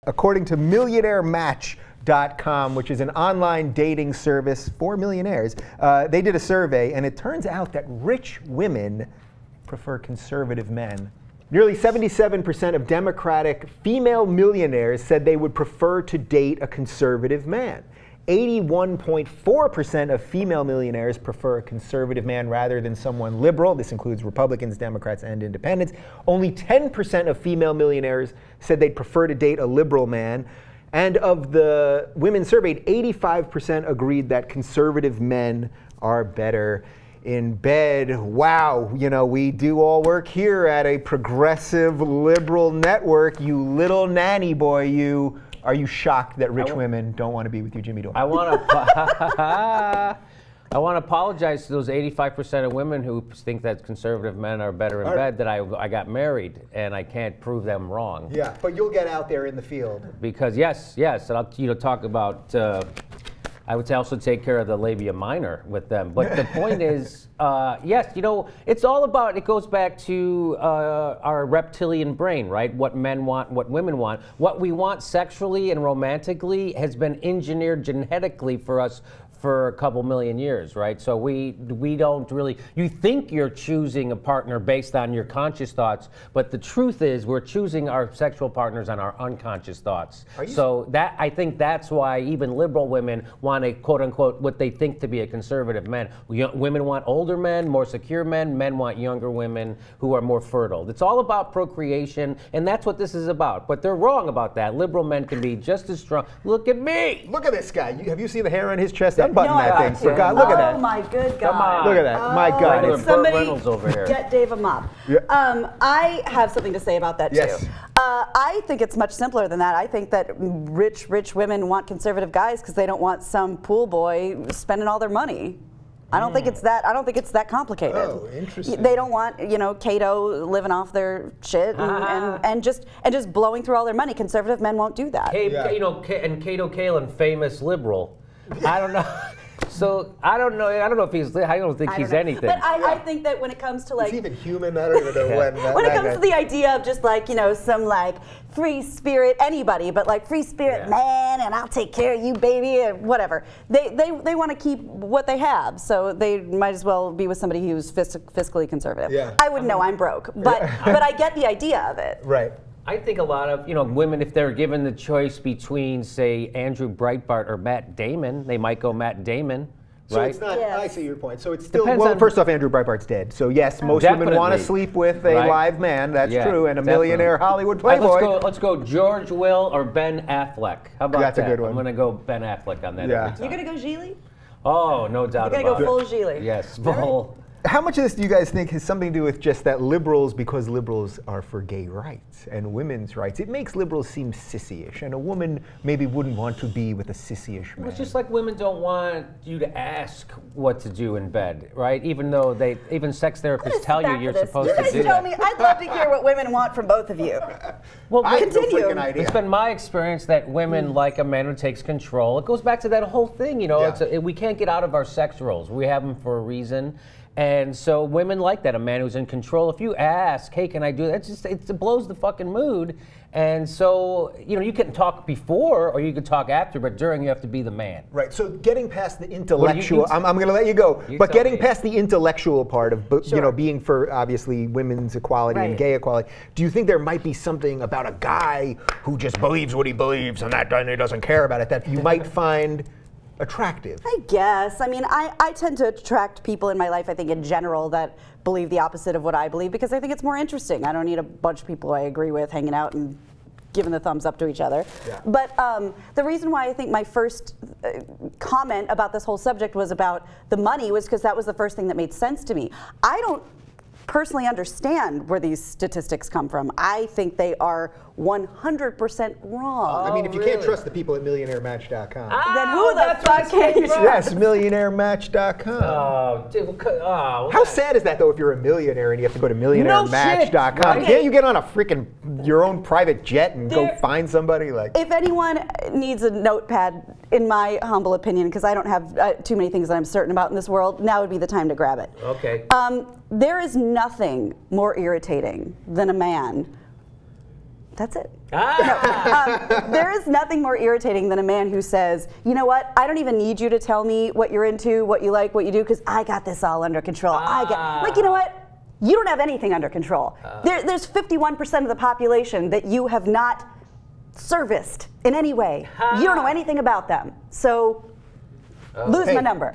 According to millionairematch.com, which is an online dating service for millionaires, they did a survey, and it turns out that rich women prefer conservative men. Nearly 77% of Democratic female millionaires said they would prefer to date a conservative man. 81.4% of female millionaires prefer a conservative man rather than someone liberal. This includes Republicans, Democrats, and independents. Only 10% of female millionaires said they'd prefer to date a liberal man. And of the women surveyed, 85% agreed that conservative men are better in bed. Wow, you know, we do all work here at a progressive liberal network. You little nanny boy, you. Are you shocked that rich women don't want to be with you, Jimmy Dore? I want to apologize to those 85% of women who think that conservative men are better in bed, that I got married, and I can't prove them wrong. Yeah, but you'll get out there in the field. Because yes, and I'll talk about. I would also take care of the labia minor with them. But the point is, yes, it's all about, it goes back to our reptilian brain, right? What men want, what women want. What we want sexually and romantically has been engineered genetically for us for a couple million years, right? So we don't really, you think you're choosing a partner based on your conscious thoughts, but the truth is we're choosing our sexual partners on our unconscious thoughts. So I think that's why even liberal women want a quote unquote what they think to be a conservative man. Women want older men, more secure men. Men want younger women who are more fertile. It's all about procreation, and that's what this is about. But they're wrong about that. Liberal men can be just as strong. Look at me. Look at this guy. Have you seen the hair on his chest? Unbutton No, that thing. For God, look at that. Oh my good God. Come on. Look at that. My God. Regular Burt Reynolds over here. Get Dave a mop. Yeah. I have something to say about that Yes. too. I think it's much simpler than that. I think that rich women want conservative guys because they don't want some pool boy spending all their money. I don't think it's that. I don't think it's that complicated. Oh, interesting. They don't want Cato living off their shit and just blowing through all their money. Conservative men won't do that. Hey, and Cato Kalin, famous liberal. I don't know. So I don't know. I don't know if he's. I don't think he's anything. But I think that when it comes to like, is he even human? I don't even know when it comes to the idea of just like some like free spirit anybody, but like free spirit man, and I'll take care of you, baby, or whatever. They want to keep what they have, so they might as well be with somebody who's fiscally conservative. Yeah. I wouldn't know. I'm broke, but I get the idea of it. Right. I think a lot of women, if they're given the choice between, say, Andrew Breitbart or Matt Damon, they might go Matt Damon, So right? it's not, Yes. I see your point. So it's still, Depends on- first off, Andrew Breitbart's dead. So yes, most women want to sleep with a live man, that's true, and a millionaire Hollywood playboy. Let's go George Will or Ben Affleck. How about That's that? a good one. I'm going to go Ben Affleck on that every time. You're gonna go Gigli? Oh, no doubt You're about gonna go it. full Gigli? Yes, full. How much of this do you guys think has something to do with just that liberals, because liberals are for gay rights and women's rights, it makes liberals seem sissy-ish, and a woman maybe wouldn't want to be with a sissy-ish man. It's just like women don't want you to ask what to do in bed, right? Even though even sex therapists tell you you're supposed to do tell that. me. I'd love to hear what women want from both of you. Well, I have no continue. freaking idea. it's been my experience that women like a man who takes control. It goes back to that whole thing, we can't get out of our sex roles. We have them for a reason. And so women like that, a man who's in control. If you ask, hey, can I do that? It blows the fucking mood. And so, you can talk before or you can talk after, but during you have to be the man. Right, so getting past the intellectual, I'm going to let you go, but getting past the intellectual part of, being for obviously women's equality and gay equality, do you think there might be something about a guy who just believes what he believes and he doesn't care about it that you might find attractive? I guess. I mean, I tend to attract people in my life, I think, in general, that believe the opposite of what I believe because I think it's more interesting. I don't need a bunch of people I agree with hanging out and giving the thumbs up to each other. Yeah. But the reason why I think my first comment about this whole subject was about the money was because that was the first thing that made sense to me. I don't personally understand where these statistics come from. I think they are 100% wrong. I mean, if you can't trust the people at millionairematch.com. Then who the fuck can you trust? Yes, millionairematch.com. How sad is that, though, if you're a millionaire and you have to go to millionairematch.com? Can't you get on a freaking your own private jet and go find somebody? If anyone needs a notepad, in my humble opinion, because I don't have too many things that I'm certain about in this world, now would be the time to grab it. Okay. There is nothing more irritating than a man That's it. Ah. There is nothing more irritating than a man who says, you know what, I don't even need you to tell me what you're into, what you like, what you do, because I got this all under control. Like, you know what? You don't have anything under control. There's 51% of the population that you have not serviced in any way. You don't know anything about them. So lose my number.